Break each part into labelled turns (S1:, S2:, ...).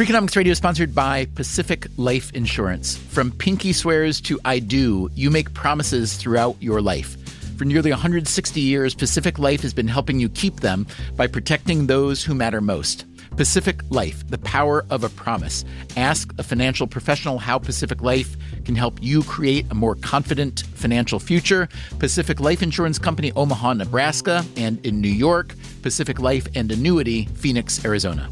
S1: Freakonomics Radio is sponsored by Pacific Life Insurance. From pinky swears to I do, you make promises throughout your life. For nearly 160 years, Pacific Life has been helping you keep them by protecting those who matter most. Pacific Life, the power of a promise. Ask a financial professional how Pacific Life can help you create a more confident financial future. Pacific Life Insurance Company, Omaha, Nebraska, and in New York, Pacific Life and Annuity, Phoenix, Arizona.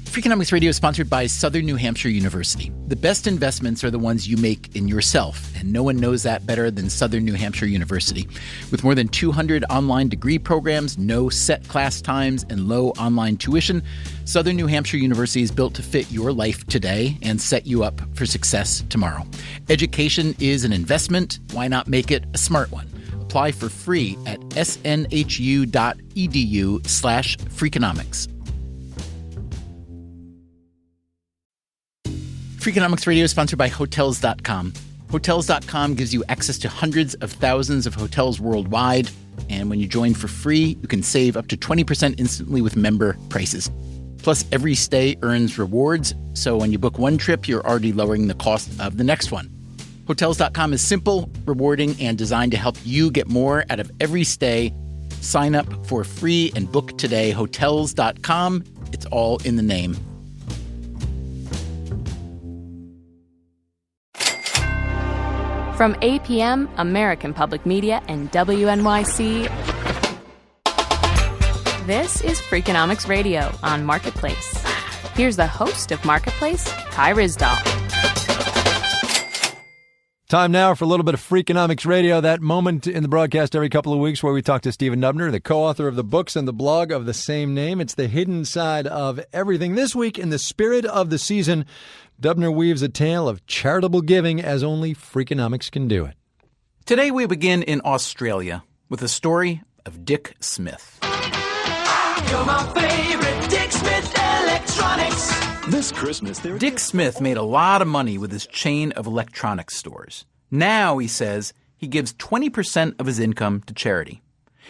S1: Freakonomics Radio is sponsored by Southern New Hampshire University. The best investments are the ones you make in yourself, and no one knows that better than Southern New Hampshire University. With more than 200 online degree programs, no set class times, and low online tuition, Southern New Hampshire University is built to fit your life today and set you up for success tomorrow. Education is an investment. Why not make it a smart one? Apply for free at snhu.edu/Freakonomics. Freakonomics Radio is sponsored by Hotels.com. Hotels.com gives you access to hundreds of thousands of hotels worldwide. And when you join for free, you can save up to 20% instantly with member prices. Plus, every stay earns rewards. So when you book one trip, you're already lowering the cost of the next one. Hotels.com is simple, rewarding, and designed to help you get more out of every stay. Sign up for free and book today. Hotels.com. It's all in the name.
S2: From APM, American Public Media, and WNYC, this is Freakonomics Radio on Marketplace. Here's the host of Marketplace, Ty Rizdal.
S3: Time now for a little bit of Freakonomics Radio, that moment in the broadcast every couple of weeks where we talk to Stephen Dubner, the co-author of the books and the blog of the same name. It's the hidden side of everything. This week, in the spirit of the season, Dubner weaves a tale of charitable giving as only Freakonomics can do it.
S1: Today we begin in Australia with a story of Dick Smith.
S4: You're my favorite Dick Smith Electronics. This Christmas,
S1: Dick Smith made a lot of money with his chain of electronics stores. Now, he says, he gives 20% of his income to charity.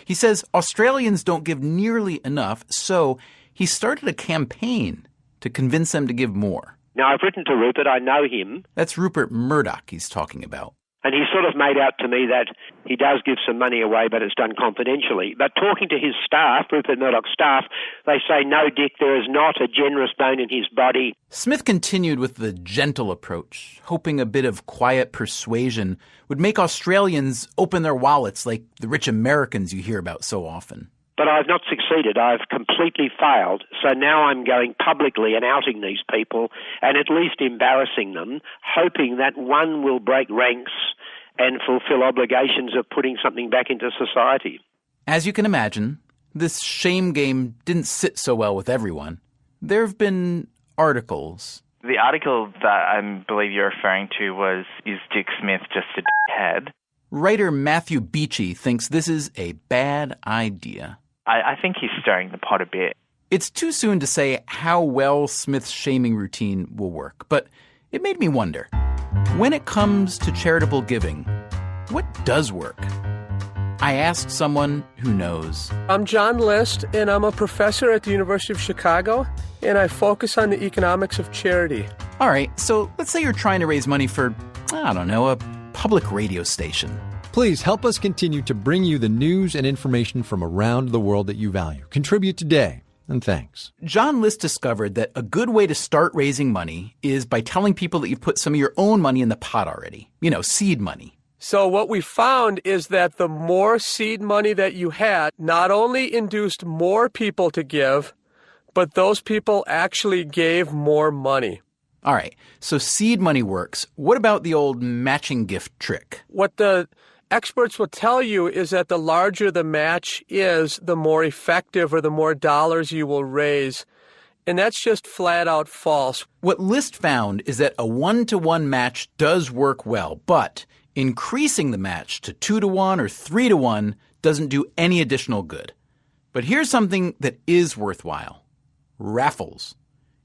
S1: He says Australians don't give nearly enough, so he started a campaign to convince them to give more.
S5: Now, I've written to Rupert. I know him.
S1: That's Rupert Murdoch he's talking about.
S5: And he sort of made out to me that he does give some money away, but it's done confidentially. But talking to his staff, Rupert Murdoch's staff, they say, no, Dick, there is not a generous bone in his body.
S1: Smith continued with the gentle approach, hoping a bit of quiet persuasion would make Australians open their wallets like the rich Americans you hear about so often.
S5: But I've not succeeded. I've completely failed. So now I'm going publicly and outing these people and at least embarrassing them, hoping that one will break ranks and fulfill obligations of putting something back into society.
S1: As you can imagine, this shame game didn't sit so well with everyone. There have been articles.
S6: The article that I believe you're referring to Is Dick Smith Just a Dickhead?
S1: Writer Matthew Beachy thinks this is a bad idea.
S6: I think he's stirring the pot a bit.
S1: It's too soon to say how well Smith's shaming routine will work, but it made me wonder, when it comes to charitable giving, what does work? I asked someone who knows.
S7: I'm John List, and I'm a professor at the University of Chicago, and I focus on the economics of charity.
S1: All right, so let's say you're trying to raise money for, I don't know, a public radio station.
S3: Please help us continue to bring you the news and information from around the world that you value. Contribute today, and thanks.
S1: John List discovered that a good way to start raising money is by telling people that you've put some of your own money in the pot already. You know, seed money.
S7: So what we found is that the more seed money that you had not only induced more people to give, but those people actually gave more money.
S1: All right, so seed money works. What about the old matching gift trick?
S7: What the experts will tell you is that the larger the match is, the more effective or the more dollars you will raise. And that's just flat out false.
S1: What List found is that a 1-to-1 match does work well, but increasing the match to 2-to-1 or 3-to-1 doesn't do any additional good. But here's something that is worthwhile. Raffles.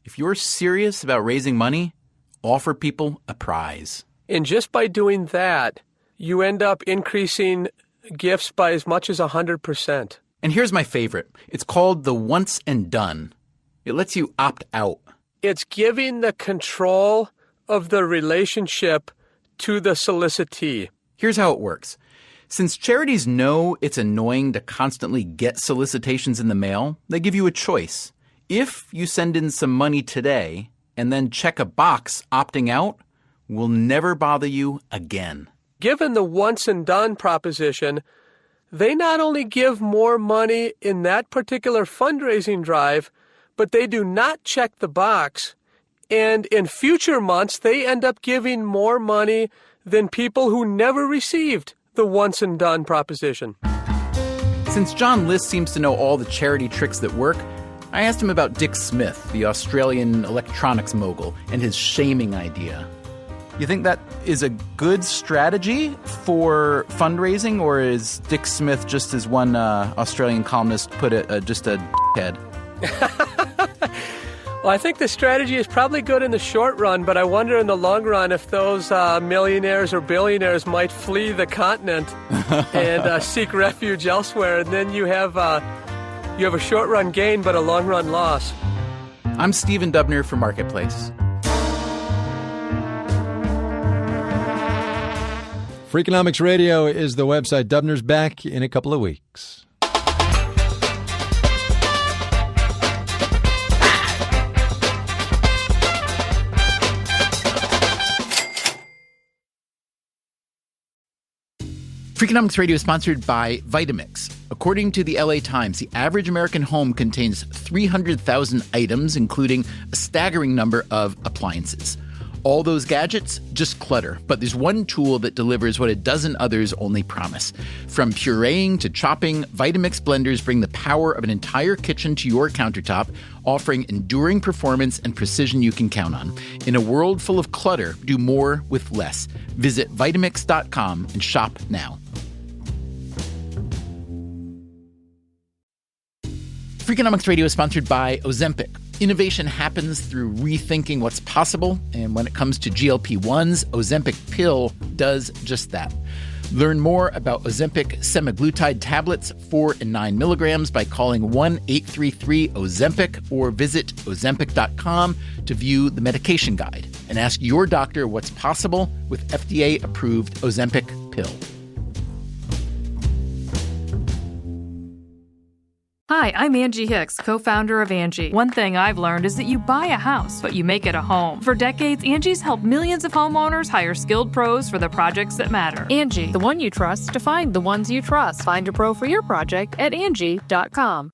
S1: If you're serious about raising money, offer people a prize.
S7: And just by doing that, you end up increasing gifts by as much as 100%.
S1: And here's my favorite. It's called the once and done. It lets you opt out.
S7: It's giving the control of the relationship to the solicitee.
S1: Here's how it works. Since charities know it's annoying to constantly get solicitations in the mail, they give you a choice. If you send in some money today and then check a box opting out, we'll never bother you again.
S7: Given the once and done proposition, they not only give more money in that particular fundraising drive, but they do not check the box. And in future months, they end up giving more money than people who never received the once and done proposition.
S1: Since John List seems to know all the charity tricks that work, I asked him about Dick Smith, the Australian electronics mogul, and his shaming idea. You think that is a good strategy for fundraising, or is Dick Smith, just as one Australian columnist put it, just a head?
S7: Well, I think the strategy is probably good in the short run, but I wonder in the long run if those millionaires or billionaires might flee the continent and seek refuge elsewhere, and then you have a short-run gain but a long-run loss.
S1: I'm Stephen Dubner for Marketplace.
S3: Freakonomics Radio is the website. Dubner's back in a couple of weeks.
S1: Freakonomics Radio is sponsored by Vitamix. According to the LA Times, the average American home contains 300,000 items, including a staggering number of appliances. All those gadgets, just clutter. But there's one tool that delivers what a dozen others only promise. From pureeing to chopping, Vitamix blenders bring the power of an entire kitchen to your countertop, offering enduring performance and precision you can count on. In a world full of clutter, do more with less. Visit Vitamix.com and shop now. Freakonomics Radio is sponsored by Ozempic. Innovation happens through rethinking what's possible, and when it comes to GLP-1s, Ozempic pill does just that. Learn more about Ozempic semaglutide tablets, 4 and 9 milligrams, by calling 1-833-OZEMPIC or visit Ozempic.com to view the medication guide and ask your doctor what's possible with FDA-approved Ozempic pill.
S8: Hi, I'm Angie Hicks, co-founder of Angie. One thing I've learned is that you buy a house, but you make it a home. For decades, Angie's helped millions of homeowners hire skilled pros for the projects that matter.
S2: Angie, the one you trust to find the ones you trust. Find a pro for your project at Angie.com.